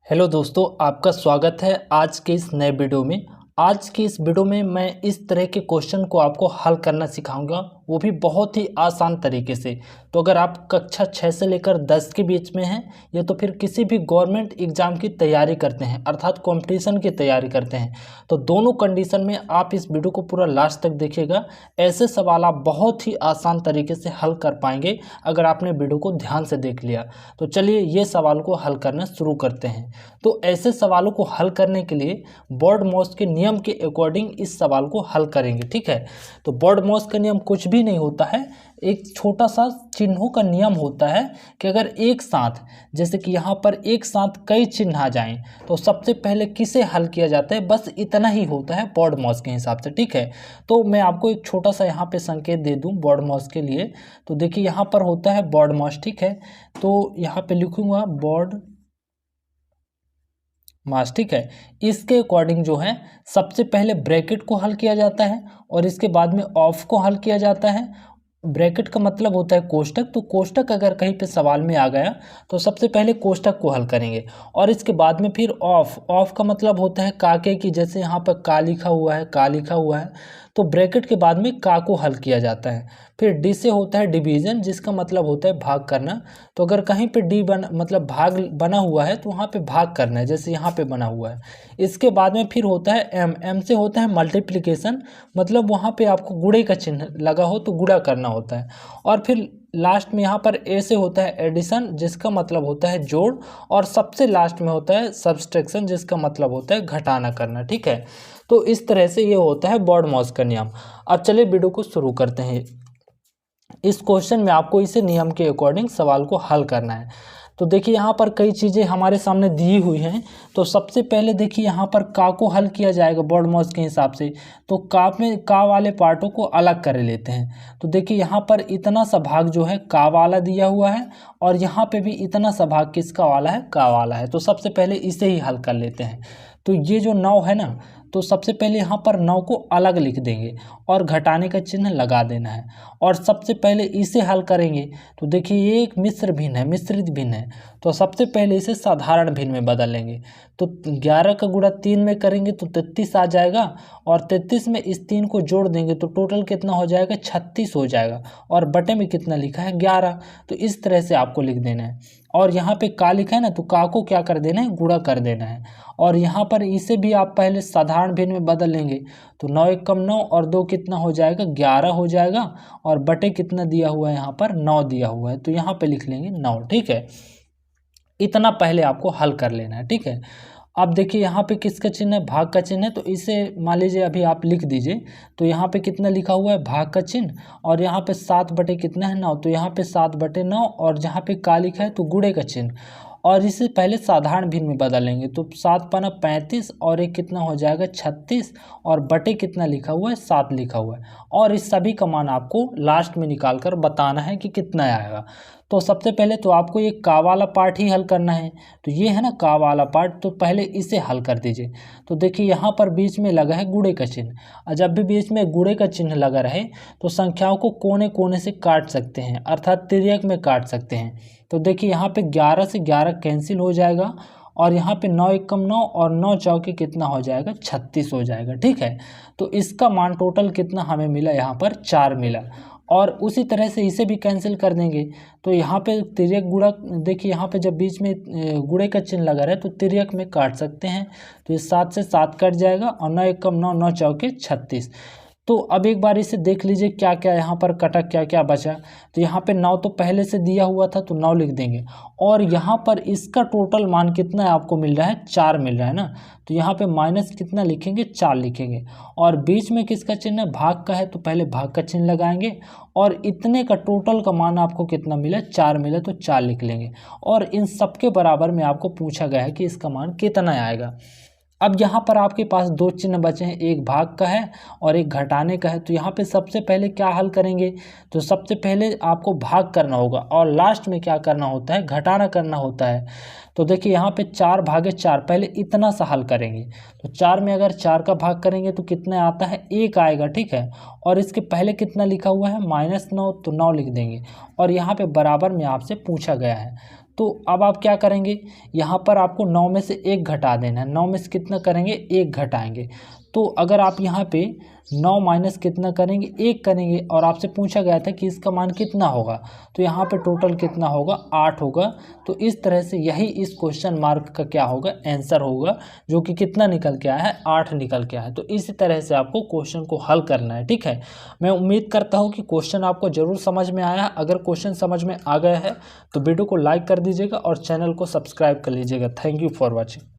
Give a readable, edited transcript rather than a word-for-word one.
Hello दोस्तों, आपका स्वागत है आज के इस नए वीडियो में। आज की इस वीडियो में मैं इस तरह के क्वेश्चन को आपको हल करना सिखाऊंगा, वो भी बहुत ही आसान तरीके से। तो अगर आप कक्षा 6 से लेकर 10 के बीच में हैं या तो फिर किसी भी गवर्नमेंट एग्ज़ाम की तैयारी करते हैं अर्थात कंपटीशन की तैयारी करते हैं, तो दोनों कंडीशन में आप इस वीडियो को पूरा लास्ट तक देखिएगा। ऐसे सवाल आप बहुत ही आसान तरीके से हल कर पाएंगे अगर आपने वीडियो को ध्यान से देख लिया। तो चलिए ये सवाल को हल करना शुरू करते हैं। तो ऐसे सवालों को हल करने के लिए बर्डमॉस के नियम के अकॉर्डिंग इस सवाल को हल करेंगे, ठीक है। तो बर्डमॉस का नियम कुछ भी नहीं होता है, एक छोटा सा चिन्हों का नियम होता है कि अगर एक साथ, जैसे कि यहाँ पर एक साथ कई चिन्ह आ जाएं तो सबसे पहले किसे हल किया जाता है, बस इतना ही होता है बर्डमॉस के हिसाब से, ठीक है। तो मैं आपको एक छोटा सा यहाँ पे संकेत दे दूँ बर्डमॉस के लिए। तो देखिए यहाँ पर होता है बर्डमॉस, ठीक है। तो यहाँ पे लिखूँगा बर्ड मास, ठीक है। इसके अकॉर्डिंग जो है सबसे पहले ब्रैकेट को हल किया जाता है और इसके बाद में ऑफ को हल किया जाता है। ब्रैकेट का मतलब होता है कोष्टक, तो कोष्टक अगर कहीं पे सवाल में आ गया तो सबसे पहले कोष्टक को हल करेंगे और इसके बाद में फिर ऑफ का मतलब होता है काके की, जैसे यहाँ पर का लिखा हुआ है, का लिखा हुआ है, तो ब्रैकेट के बाद में का को हल किया जाता है। फिर डी से होता है डिवीज़न, जिसका मतलब होता है भाग करना। तो अगर कहीं पे डी मतलब भाग बना हुआ है तो वहाँ पे भाग करना है, जैसे यहाँ पे बना हुआ है। इसके बाद में फिर होता है एम से होता है मल्टीप्लिकेशन, मतलब वहाँ पे आपको गुणे का चिन्ह लगा हो तो गुणा करना होता है। और फिर लास्ट में यहाँ पर ए से होता है एडिशन, जिसका मतलब होता है जोड़। और सबसे लास्ट में होता है सब्सट्रैक्शन, जिसका मतलब होता है घटाना करना, ठीक है। तो इस तरह से ये होता है बर्डमॉस का नियम। अब चलिए वीडियो को शुरू करते हैं। इस क्वेश्चन में आपको इसे नियम के अकॉर्डिंग सवाल को हल करना है। तो देखिए यहाँ पर कई चीज़ें हमारे सामने दी हुई हैं। तो सबसे पहले देखिए यहाँ पर का को हल किया जाएगा बर्डमॉस के हिसाब से। तो का में का वाले पार्टों को अलग कर लेते हैं। तो देखिए यहाँ पर इतना सा भाग जो है का वाला दिया हुआ है और यहाँ पे भी इतना सा भाग किसका वाला है, का वाला है। तो सबसे पहले इसे ही हल कर लेते हैं। तो ये जो 9 है ना, तो सबसे पहले यहाँ पर 9 को अलग लिख देंगे और घटाने का चिन्ह लगा देना है और सबसे पहले इसे हल करेंगे। तो देखिए ये एक मिश्र भिन्न है, मिश्रित भिन्न है, तो सबसे पहले इसे साधारण भिन्न में बदल लेंगे। तो 11 का गुणा 3 में करेंगे तो 33 आ जाएगा और 33 में इस 3 को जोड़ देंगे तो टोटल कितना हो जाएगा, 36 हो जाएगा। और बटे में कितना लिखा है, 11। तो इस तरह से आपको लिख देना है। और यहाँ पे का लिखा है ना, तो का को क्या कर देना है, गुणा कर देना है। और यहाँ पर इसे भी आप पहले साधारण भिन्न में बदल लेंगे। तो 9 एकम 9 और 2 कितना हो जाएगा, 11 हो जाएगा। और बटे कितना दिया हुआ है, यहाँ पर 9 दिया हुआ है, तो यहाँ पे लिख लेंगे 9, ठीक है। इतना पहले आपको हल कर लेना है, ठीक है। अब देखिए यहाँ पे किसका चिन्ह है, भाग का चिन्ह है, तो इसे मान लीजिए अभी आप लिख दीजिए। तो यहाँ पे कितना लिखा हुआ है, भाग का चिन्ह, और यहाँ पे 7 बटे कितना है, 9, तो यहाँ पे 7 बटे 9 और जहाँ पे का लिखा है तो गुणे का चिन्ह। और इसे पहले साधारण भिन्न में बदल लेंगे। तो 7 पना 35 और एक कितना हो जाएगा, 36, और बटे कितना लिखा हुआ है, 7 लिखा हुआ है। और इस सभी का मान आपको लास्ट में निकाल कर बताना है कि कितना आएगा। तो सबसे पहले तो आपको ये का वाला पार्ट ही हल करना है। तो ये है ना का वाला पार्ट, तो पहले इसे हल कर दीजिए। तो देखिए यहाँ पर बीच में लगा है गुणे का चिन्ह, और जब भी बीच में गुणे का चिन्ह लगा रहे तो संख्याओं को कोने कोने से काट सकते हैं, अर्थात तिर्यक में काट सकते हैं। तो देखिए यहाँ पे 11 से 11 कैंसिल हो जाएगा और यहाँ पे 9 एकम 9 और 9 चौके कितना हो जाएगा, 36 हो जाएगा, ठीक है। तो इसका मान टोटल कितना हमें मिला, यहाँ पर 4 मिला। और उसी तरह से इसे भी कैंसिल कर देंगे। तो यहाँ पे तिर्यक गुणा, देखिए यहाँ पे जब बीच में गुणे का चिन्ह लगा रहे तो तिर्यक में काट सकते हैं। तो ये 7 से 7 कट जाएगा और 9 एकम 9, 9 चौके 36। तो अब एक बार इसे देख लीजिए क्या क्या यहाँ पर कटा, क्या क्या बचा। तो यहाँ पे 9 तो पहले से दिया हुआ था तो 9 लिख देंगे। और यहाँ पर इसका टोटल मान कितना है आपको मिल रहा है, 4 मिल रहा है ना। तो यहाँ पे माइनस कितना लिखेंगे, 4 लिखेंगे। और बीच में किसका चिन्ह है, भाग का है, तो पहले भाग का चिन्ह लगाएंगे। और इतने का टोटल का मान आपको कितना मिला, 4 मिला, तो 4 लिख लेंगे। और इन सबके बराबर में आपको पूछा गया है कि इसका मान कितना आएगा। अब यहाँ पर आपके पास 2 चिन्ह बचे हैं, एक भाग का है और एक घटाने का है। तो यहाँ पे सबसे पहले क्या हल करेंगे, तो सबसे पहले आपको भाग करना होगा और लास्ट में क्या करना होता है, घटाना करना होता है। तो देखिए यहाँ पे 4 भागे 4, पहले इतना सा हल करेंगे। तो 4 में अगर 4 का भाग करेंगे तो कितना आता है, 1 आएगा, ठीक है। और इसके पहले कितना लिखा हुआ है, -9, तो 9 लिख देंगे। और यहाँ पे बराबर में आपसे पूछा गया है तो अब आप क्या करेंगे, यहाँ पर आपको 9 में से 1 घटा देना है। 9 में से कितना करेंगे, 1 घटाएंगे। तो अगर आप यहाँ पे 9 माइनस कितना करेंगे, 1 करेंगे, और आपसे पूछा गया था कि इसका मान कितना होगा, तो यहाँ पे टोटल कितना होगा, 8 होगा। तो इस तरह से यही इस क्वेश्चन मार्क का क्या होगा, आंसर होगा, जो कि कितना निकल के आया है, 8 निकल के आया है। तो इसी तरह से आपको क्वेश्चन को हल करना है, ठीक है। मैं उम्मीद करता हूँ कि क्वेश्चन आपको ज़रूर समझ में आया। अगर क्वेश्चन समझ में आ गया है तो वीडियो को लाइक कर दीजिएगा और चैनल को सब्सक्राइब कर लीजिएगा। Thank you for watching.